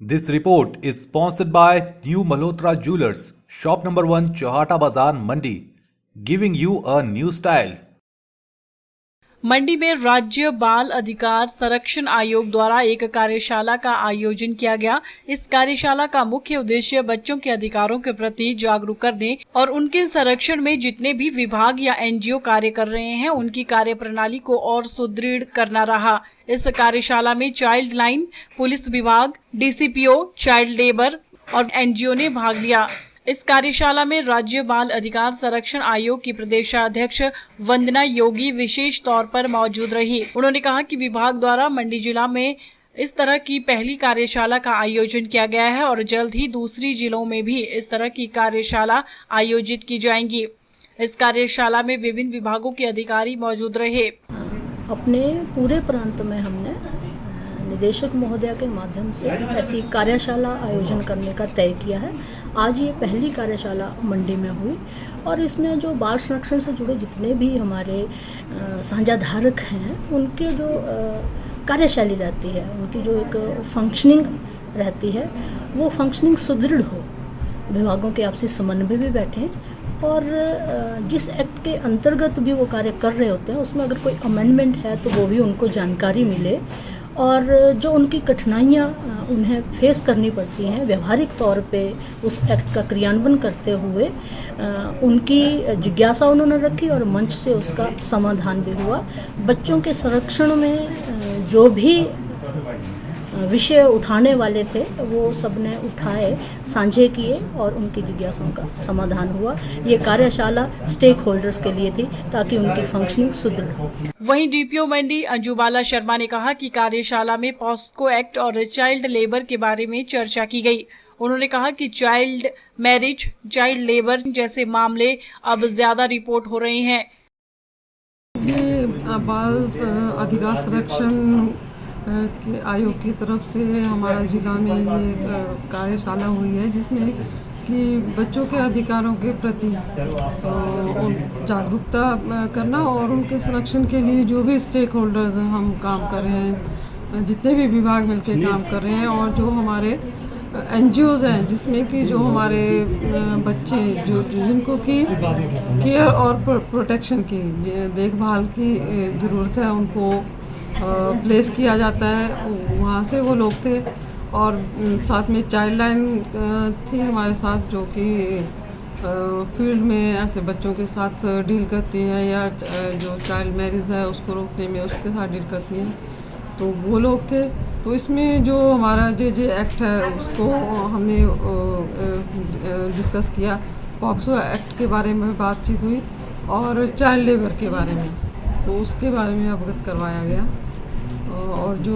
This report is sponsored by New Malhotra Jewelers, shop number 1, Chauhata Bazaar, Mandi, giving you a new style. मंडी में राज्य बाल अधिकार संरक्षण आयोग द्वारा एक कार्यशाला का आयोजन किया गया। इस कार्यशाला का मुख्य उद्देश्य बच्चों के अधिकारों के प्रति जागरूक करने और उनके संरक्षण में जितने भी विभाग या एनजीओ कार्य कर रहे हैं उनकी कार्यप्रणाली को और सुदृढ़ करना रहा। इस कार्यशाला में चाइल्ड लाइन, पुलिस विभाग, डीसीपीओ, चाइल्ड लेबर और एनजीओ ने भाग लिया। इस कार्यशाला में राज्य बाल अधिकार संरक्षण आयोग की प्रदेशाध्यक्ष वंदना योगी विशेष तौर पर मौजूद रही। उन्होंने कहा कि विभाग द्वारा मंडी जिला में इस तरह की पहली कार्यशाला का आयोजन किया गया है और जल्द ही दूसरी जिलों में भी इस तरह की कार्यशाला आयोजित की जाएंगी। इस कार्यशाला में विभिन्न विभागों के अधिकारी मौजूद रहे। अपने पूरे प्रांत में हमने निदेशक महोदया के माध्यम से ऐसी कार्यशाला आयोजन करने का तय किया है। आज ये पहली कार्यशाला मंडी में हुई और इसमें जो बाल संरक्षण से जुड़े जितने भी हमारे साझाधारक हैं उनके जो कार्यशैली रहती है, उनकी जो एक फंक्शनिंग रहती है, वो फंक्शनिंग सुदृढ़ हो। विभागों के आपसी समन्वय भी बैठे और जिस एक्ट के अंतर्गत भी वो कार्य कर रहे होते हैं उसमें अगर कोई अमेंडमेंट है तो वो भी उनको जानकारी मिले और जो उनकी कठिनाइयाँ उन्हें फेस करनी पड़ती हैं व्यवहारिक तौर पे उस एक्ट का क्रियान्वयन करते हुए उनकी जिज्ञासा उन्होंने रखी और मंच से उसका समाधान भी हुआ। बच्चों के संरक्षण में जो भी विषय उठाने वाले थे वो सबने उठाए, साझे किए और उनकी जिज्ञासाओं का समाधान हुआ। ये कार्यशाला स्टेक होल्डर्स के लिए थी ताकि उनकी फंक्शनिंग सुदृढ़ हो। वहीं डीपीओ मंडी अंजुबाला शर्मा ने कहा कि कार्यशाला में पॉस्को एक्ट और चाइल्ड लेबर के बारे में चर्चा की गई। उन्होंने कहा कि चाइल्ड मैरिज, चाइल्ड लेबर जैसे मामले अब ज्यादा रिपोर्ट हो रहे हैं। ये बाल अधिकार संरक्षण के आयोग की तरफ से हमारा जिला में ये कार्यशाला हुई है जिसमें कि बच्चों के अधिकारों के प्रति जागरूकता करना और उनके संरक्षण के लिए जो भी स्टेक होल्डर्स हम काम कर रहे हैं, जितने भी विभाग मिलकर काम कर रहे हैं और जो हमारे एनजीओज हैं जिसमें कि जो हमारे बच्चे जो जिनको की केयर और प्रोटेक्शन की देखभाल की ज़रूरत है उनको प्लेस किया जाता है, वहाँ से वो लोग थे। और साथ में चाइल्ड लाइन थी हमारे साथ जो कि फील्ड में ऐसे बच्चों के साथ डील करती है या जो चाइल्ड मैरिज है उसको रोकने में उसके साथ डील करती है, तो वो लोग थे। तो इसमें जो हमारा जे एक्ट है उसको हमने डिस्कस किया, पॉक्सो एक्ट के बारे में बातचीत हुई और चाइल्ड लेबर के बारे में, तो उसके बारे में अवगत करवाया गया। और जो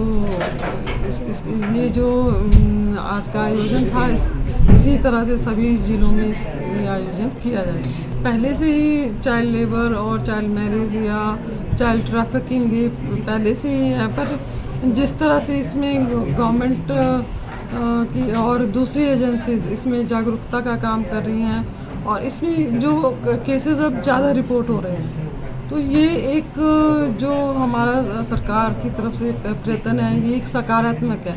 ये जो आज का आयोजन था इसी तरह से सभी जिलों में ये आयोजन किया जाए। पहले से ही चाइल्ड लेबर और चाइल्ड मैरिज या चाइल्ड ट्रैफिकिंग ये पहले से ही है, पर जिस तरह से इसमें गवर्नमेंट की और दूसरी एजेंसीज इसमें जागरूकता का काम कर रही हैं और इसमें जो केसेस अब ज़्यादा रिपोर्ट हो रहे हैं, तो ये एक जो हमारा सरकार की तरफ से प्रयत्न है ये एक सकारात्मक है,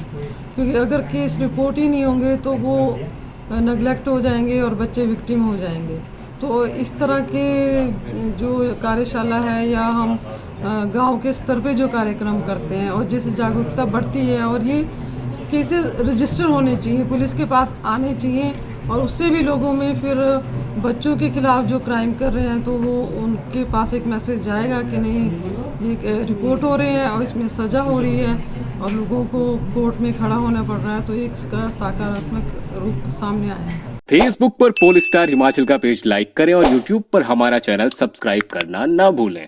क्योंकि अगर केस रिपोर्ट ही नहीं होंगे तो वो नेग्लेक्ट हो जाएंगे और बच्चे विक्टिम हो जाएंगे। तो इस तरह के जो कार्यशाला है या हम गांव के स्तर पे जो कार्यक्रम करते हैं और जिससे जागरूकता बढ़ती है और ये केसेस रजिस्टर होने चाहिए, पुलिस के पास आने चाहिए और उससे भी लोगों में फिर बच्चों के खिलाफ जो क्राइम कर रहे हैं तो वो उनके पास एक मैसेज जाएगा कि नहीं ये रिपोर्ट हो रहे हैं और इसमें सज़ा हो रही है और लोगों को कोर्ट में खड़ा होना पड़ रहा है, तो इसका सकारात्मक रूप सामने आया है। फेसबुक पर पोल स्टार हिमाचल का पेज लाइक करें और यूट्यूब पर हमारा चैनल सब्सक्राइब करना ना भूलें।